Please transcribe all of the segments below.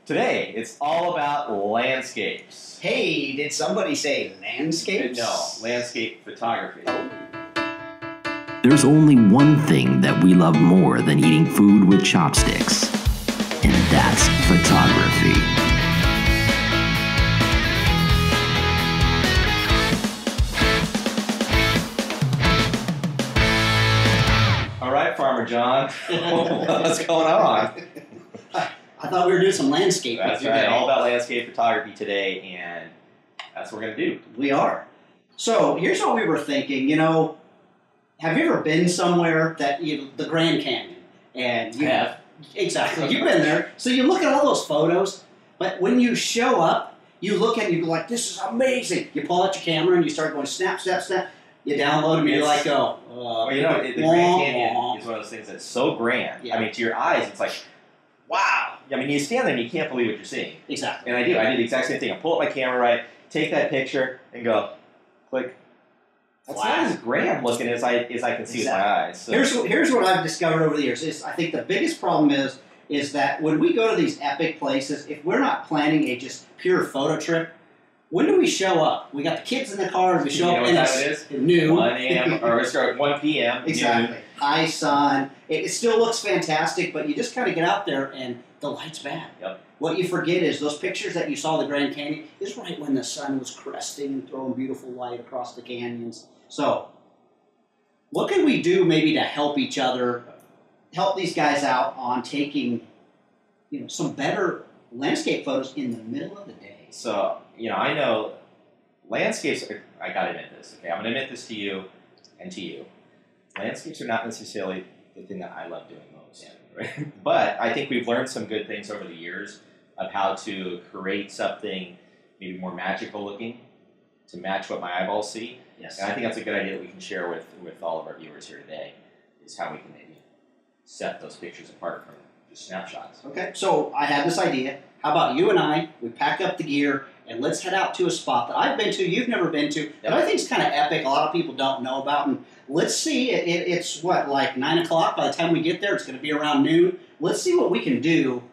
Today, it's all about landscapes. Hey, did somebody say landscapes? No, landscape photography. There's only one thing that we love more than eating food with chopsticks, and that's photography. All right, Farmer John, what's going on? I thought we were doing some landscaping That's today. right, all about landscape photography today, and that's what we're going to do. We are. So here's what we were thinking. You know, have you ever been somewhere that the Grand Canyon? And you Have. Exactly. You've been there. So you look at all those photos, but when you show up, you look at it and you go like, this is amazing. You pull out your camera and you start going snap, snap, snap. You download them and you're like, oh. Well, you know, the Grand Canyon is one of those things that's so grand. Yeah. I mean, to your eyes, it's like, wow. I mean, you stand there and you can't believe what you're seeing. Exactly. And I do the exact same thing. I pull up my camera, right, take that picture, and go, click. That's not as grand looking as I can see with my eyes. So. Here's what I've discovered over the years. Is I think the biggest problem is that when we go to these epic places, if we're not planning a just pure photo trip, when do we show up? We got the kids in the car. We show up and it's noon. 1 a.m. or start at 1 p.m. Exactly. High sun. It still looks fantastic, but you just kind of get out there and the light's bad. Yep. What you forget is those pictures that you saw of the Grand Canyon is right when the sun was cresting and throwing beautiful light across the canyons. So, what can we do maybe to help each other, help these guys out on taking, some better landscape photos in the middle of the day? So, I know landscapes, I gotta admit this, okay? I'm gonna admit this to you and to you. Landscapes are not necessarily the thing that I love doing most, right? But I think we've learned some good things over the years of how to create something maybe more magical looking to match what my eyeballs see. Yes. And I think that's a good idea that we can share with all of our viewers here today, is how we can maybe set those pictures apart from just snapshots. Okay, so I had this idea. How about you and I, we pack up the gear, and let's head out to a spot that I've been to, you've never been to, that I think is kind of epic, a lot of people don't know about. And let's see, it's what, like 9 o'clock? By the time we get there, it's going to be around noon. Let's see what we can do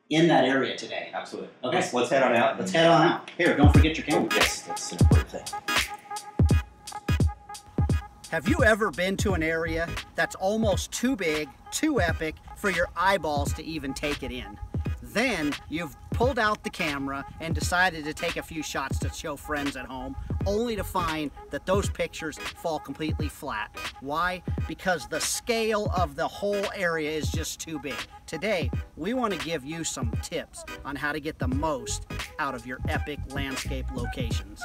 in that area today. Absolutely. Okay. Let's head on out. Let's head on out. Here, don't forget your camera. Yes, that's an important thing. Have you ever been to an area that's almost too big, too epic for your eyeballs to even take it in? Then you've pulled out the camera and decided to take a few shots to show friends at home, only to find that those pictures fall completely flat. Why? Because the scale of the whole area is just too big. Today, we want to give you some tips on how to get the most out of your epic landscape locations.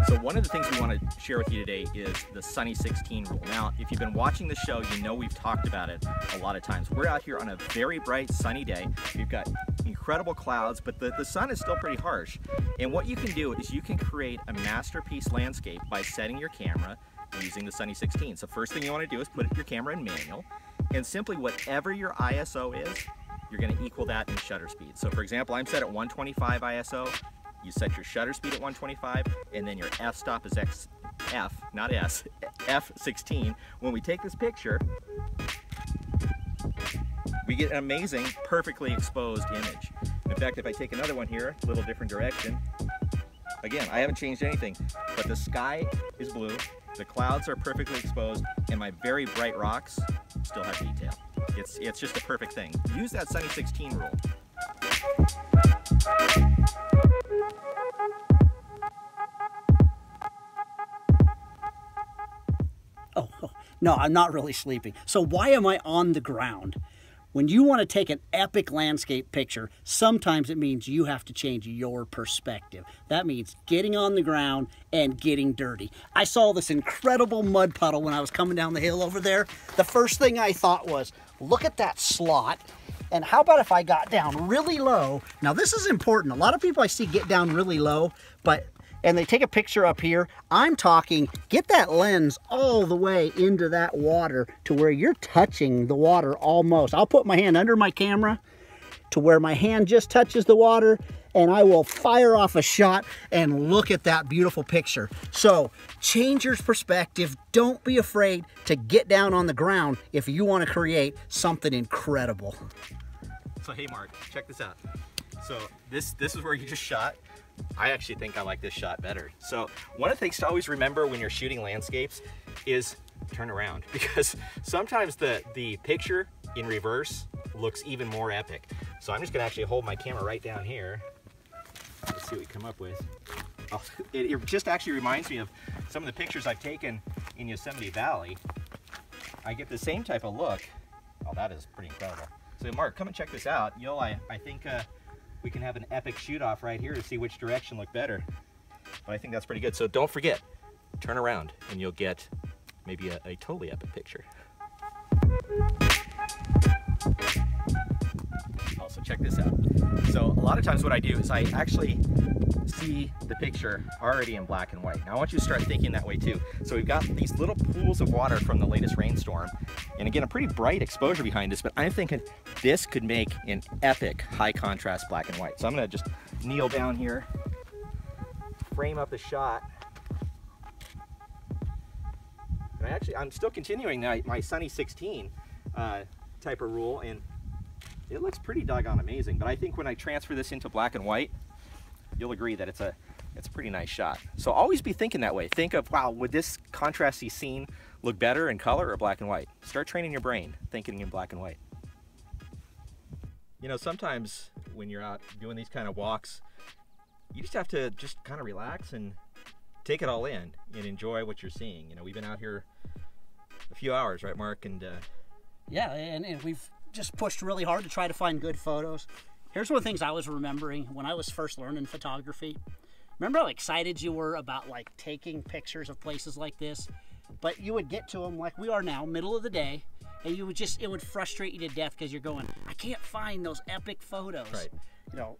So one of the things we want to share with you today is the Sunny 16 rule. Now, if you've been watching the show, you know we've talked about it a lot of times. We're out here on a very bright sunny day. We've got incredible clouds, but the sun is still pretty harsh. And what you can do is you can create a masterpiece landscape by setting your camera using the Sunny 16. So first thing you want to do is put your camera in manual, and simply whatever your ISO is, you're going to equal that in shutter speed. So for example, I'm set at 125 ISO. You set your shutter speed at 125, and then your f-stop is f16. When we take this picture, we get an amazing, perfectly exposed image. In fact, if I take another one here, a little different direction, again, I haven't changed anything, but the sky is blue, the clouds are perfectly exposed, and my very bright rocks still have detail. It's just a perfect thing. Use that Sunny 16 rule. Oh, no, I'm not really sleeping. So why am I on the ground? When you want to take an epic landscape picture, sometimes it means you have to change your perspective. That means getting on the ground and getting dirty. I saw this incredible mud puddle when I was coming down the hill over there. The first thing I thought was, look at that slot. And how about if I got down really low? Now this is important. A lot of people I see get down really low, and they take a picture up here. I'm talking, get that lens all the way into that water to where you're touching the water almost. I'll put my hand under my camera to where my hand just touches the water, and I will fire off a shot and look at that beautiful picture. So change your perspective. Don't be afraid to get down on the ground if you want to create something incredible. So hey Mark, check this out. So this is where you just shot. I actually think I like this shot better. So one of the things to always remember when you're shooting landscapes is turn around, because sometimes the picture in reverse looks even more epic. So I'm just gonna actually hold my camera right down here. Let's see what we come up with. Oh, it just actually reminds me of some of the pictures I've taken in Yosemite Valley. I get the same type of look. Oh, that is pretty incredible. So Mark, come and check this out. I think we can have an epic shoot off right here to see which direction look better. But I think that's pretty good. So don't forget, turn around and you'll get maybe a totally epic picture. Also, check this out. So a lot of times what I do is I actually see the picture already in black and white. Now I want you to start thinking that way too. So we've got these little pools of water from the latest rainstorm, and again, a pretty bright exposure behind us, but I'm thinking this could make an epic high contrast black and white. So I'm gonna just kneel down here, frame up the shot. And I'm still continuing my Sunny 16 type of rule, and it looks pretty doggone amazing. But I think when I transfer this into black and white, you'll agree that it's a pretty nice shot. So always be thinking that way. Think of, wow, would this contrasty scene look better in color or black and white? Start training your brain, thinking in black and white. You know, sometimes when you're out doing these kind of walks, you just have to just kind of relax and take it all in and enjoy what you're seeing. You know, we've been out here a few hours, right, Mark? And yeah, and we've just pushed really hard to try to find good photos. Here's one of the things I was remembering when I was first learning photography. Remember how excited you were about like taking pictures of places like this? But you would get to them like we are now, middle of the day, and you would it would frustrate you to death because you're going, I can't find those epic photos. Right. You know,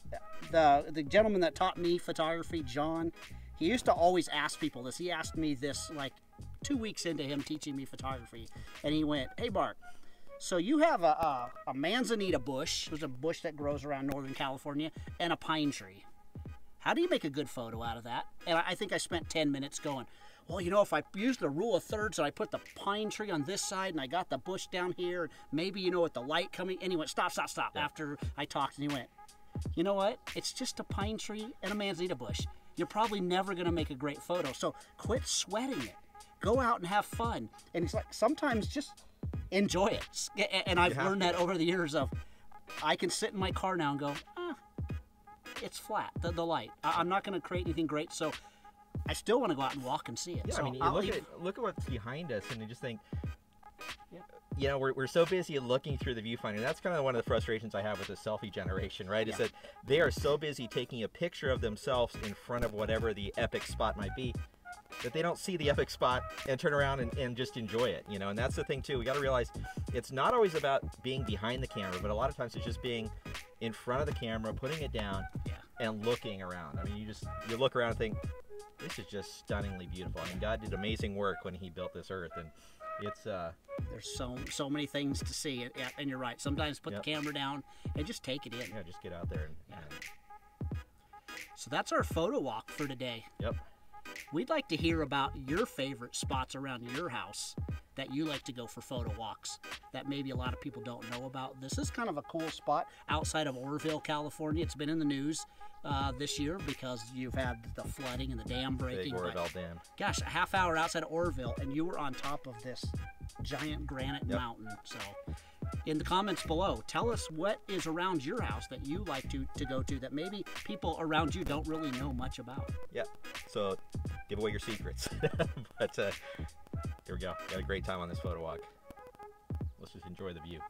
the gentleman that taught me photography, John, he used to always ask people this. He asked me this like 2 weeks into him teaching me photography, and he went, hey Mark, so you have a manzanita bush, which is a bush that grows around Northern California, and a pine tree. How do you make a good photo out of that? And I think I spent 10 minutes going, well, you know, if I use the rule of thirds and I put the pine tree on this side and I got the bush down here, maybe, you know, with the light coming, and he went, stop. Yeah. After I talked, and he went, you know what? It's just a pine tree and a manzanita bush. You're probably never going to make a great photo, so quit sweating it. Go out and have fun. And it's like, sometimes just enjoy it. And I've learned that over the years of, I can sit in my car now and go, it's flat, the light. I'm not going to create anything great, so I still want to go out and walk and see it. Yeah, so I mean, look at what's behind us, and you just think, you know, we're so busy looking through the viewfinder. That's kind of one of the frustrations I have with the selfie generation, right? Is that they are so busy taking a picture of themselves in front of whatever the epic spot might be, that they don't see the epic spot and turn around and just enjoy it, you know? And that's the thing too. We got to realize it's not always about being behind the camera, but a lot of times it's just being in front of the camera, putting it down, and looking around. I mean, you look around and think, this is just stunningly beautiful. I mean, God did amazing work when He built this earth, and it's there's so many things to see, and you're right. Sometimes put the camera down and just take it in. Yeah, just get out there and So that's our photo walk for today. Yep. We'd like to hear about your favorite spots around your house that you like to go for photo walks that maybe a lot of people don't know about. This is kind of a cool spot outside of Oroville, California. It's been in the news this year because you've had the flooding and the dam breaking. Big Oroville Dam. Gosh, a half hour outside of Oroville, and you were on top of this giant granite mountain. So in the comments below, tell us what is around your house that you like to go to that maybe people around you don't really know much about. Yeah, so give away your secrets. But here we go. Got a great time on this photo walk. Let's just enjoy the view.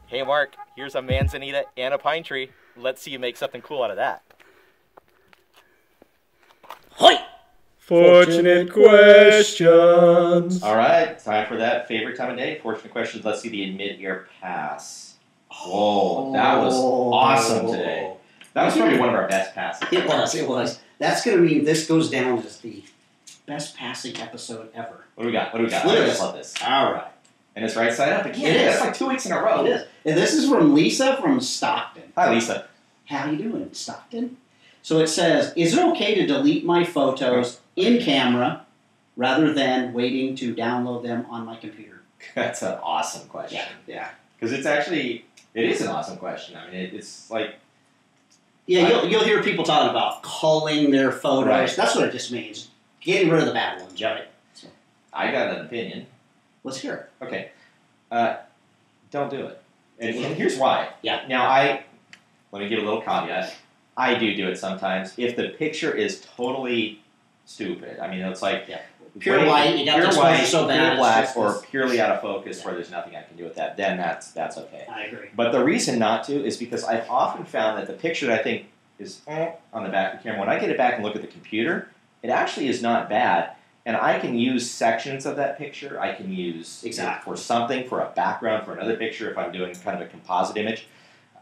Hey Mark, here's a manzanita and a pine tree. Let's see you make something cool out of that. Hoi! Fortunate questions. All right, time for that favorite time of day. Fortunate questions. Let's see the mid-ear pass. Whoa, that was awesome today. That was probably one of our best passes. It was. That's going to mean this goes down as the best passing episode ever. What do we got? I just love this. All right. And it's right side up again. It is. That's like 2 weeks in a row. It is. And this is from Lisa from Stockton. Hi, Lisa. How you doing, Stockton? So it says, is it okay to delete my photos in camera rather than waiting to download them on my computer? That's an awesome question. Yeah. Because it is an awesome question. I mean, it's like... Yeah, you'll hear people talking about culling their photos. Right. That's what it just means. Getting rid of the bad ones, Yep. right? So, I got an opinion. let's hear it. Okay. Don't do it. And here's why. Yeah. Now, let me give a little caveat. I do it sometimes. If the picture is totally stupid, I mean, it's like... Yeah. Pure white, you got pure the exposure white, so bad, pure it's black, just or this- purely out of focus where there's nothing I can do with that, then that's okay. I agree. But the reason not to is because I've often found that the picture that I think is on the back of the camera, when I get it back and look at the computer, it actually is not bad. And I can use sections of that picture. I can use it for something, for a background, for another picture, if I'm doing kind of a composite image.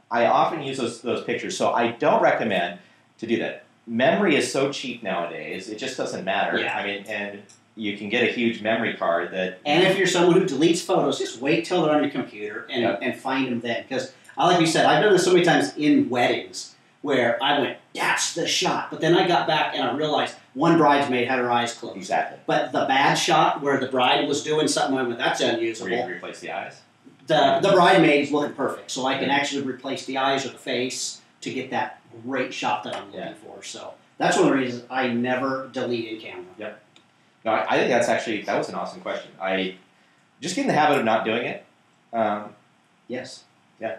I often use those pictures. So I don't recommend to do that. Memory is so cheap nowadays, it just doesn't matter. Yeah. I mean, and you can get a huge memory card that... And if you're someone who deletes photos, just wait till they're on your computer and find them then. Because, like you said, I've done this so many times in weddings where I went, that's the shot. But then I got back and I realized one bridesmaid had her eyes closed. Exactly. But the bad shot where the bride was doing something, I went, that's unusable. Where you replace the eyes? The bridesmaid is looking perfect. So I can actually replace the eyes or the face to get that great shot that I'm looking for. So that's one of the reasons I never delete in camera. Yep. No, I think that was an awesome question. I just get in the habit of not doing it. Yes. Yeah.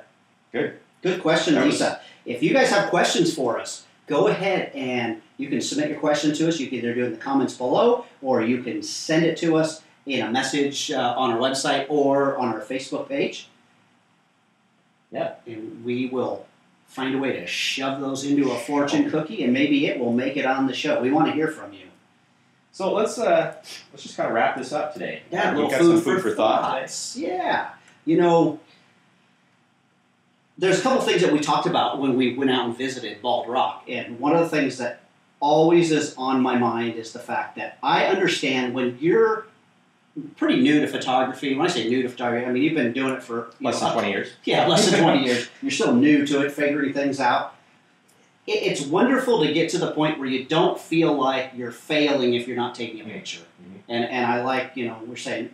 Good. Good question, Lisa. If you guys have questions for us, go ahead and you can submit your question to us. You can either do it in the comments below, or you can send it to us in a message on our website or on our Facebook page. Yeah. And we will find a way to shove those into a fortune cookie, and maybe it will make it on the show. We want to hear from you. So let's just kind of wrap this up today. Yeah, a We've little got food, some food for thought today. Yeah. You know, there's a couple things that we talked about when we went out and visited Bald Rock, and one of the things that always is on my mind is the fact that I understand when you're pretty new to photography. When I say new to photography, I mean you've been doing it for Less than 20 years. Yeah, less than 20 years. You're still new to it, figuring things out. It's wonderful to get to the point where you don't feel like you're failing if you're not taking a picture. Mm-hmm. And I like, we're saying,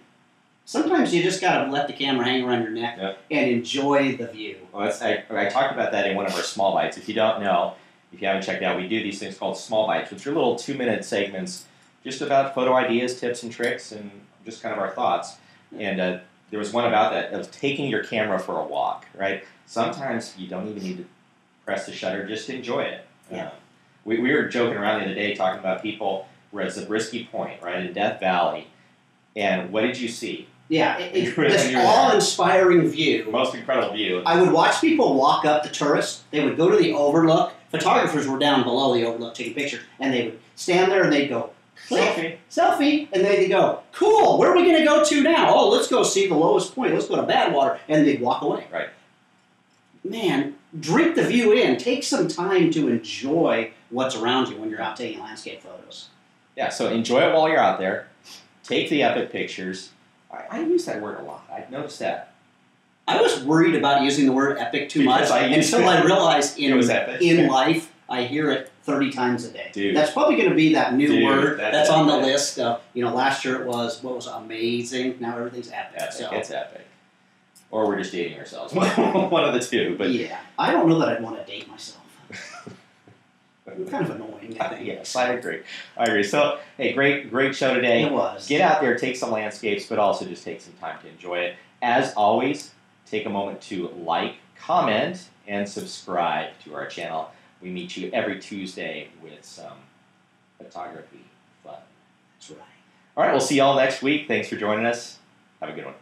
sometimes you just got to let the camera hang around your neck and enjoy the view. Well, I talked about that in one of our small bites. If you don't know, if you haven't checked it out, we do these things called small bites, which are little 2-minute segments just about photo ideas, tips, and tricks, and just kind of our thoughts. And there was one about that, of taking your camera for a walk, right? Sometimes you don't even need to press the shutter, just enjoy it. Yeah. We were joking around the other day talking about people were at Zabriskie Point, right, in Death Valley, and what did you see? Yeah, When this you were awe-inspiring view. The most incredible view. I would watch people walk up the tourists. They would go to the overlook. Photographers were down below the overlook taking pictures, and they would stand there and they'd go, Selfie. Selfie, and they'd go, cool, where are we going to go to now? Oh, let's go see the lowest point. Let's go to Badwater, and they'd walk away. Right. Man, drink the view in. Take some time to enjoy what's around you when you're out taking landscape photos. Yeah, so enjoy it while you're out there. Take the epic pictures. I use that word a lot. I've noticed that. I was worried about using the word epic too much Because until I realized it was epic. in life I hear it 30 times a day. Dude. That's probably going to be that new word that's on the epic. list. Last year it was, what was amazing? Now everything's epic. It's epic. Or we're just dating ourselves. One of the two. But yeah, I don't know that I'd want to date myself. It's kind of annoying, I think. Yes, I agree. So, hey, great show today. It was. Get out there, take some landscapes, but also just take some time to enjoy it. As always, take a moment to like, comment, and subscribe to our channel. We meet you every Tuesday with some photography fun. That's right. All right, we'll see you all next week. Thanks for joining us. Have a good one.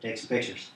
Take some pictures.